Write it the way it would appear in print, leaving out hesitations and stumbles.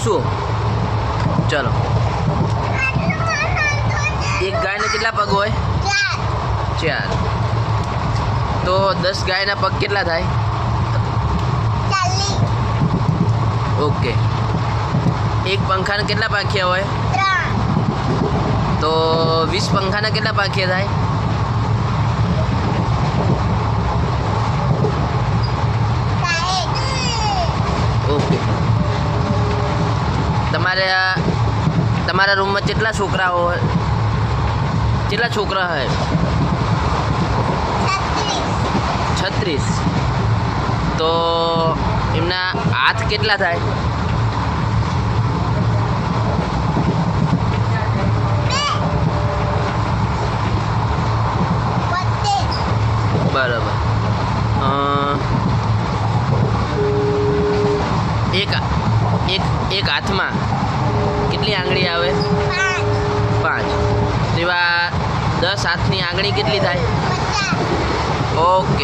જોશું. ચલો, એક ગાયને કેટલા પગ હોય? 4. તો 10 ગાયના પગ કેટલા થાય? ઓકે. એક પંખાને કેટલા પાંખિયા હોય? તો 20 પંખાના કેટલા પાંખિયા થાય? ઓકે. તમારા રૂમમાં કેટલા છોકરાઓ હોય? કેટલા છોકરા હોય? 36. તો એમના હાથ કેટલા થાય? બરાબર. એક હાથમાં કેટલી આંગળી આવે? 5. તેવા 10 હાથની આંગળી કેટલી થાય? ઓકે.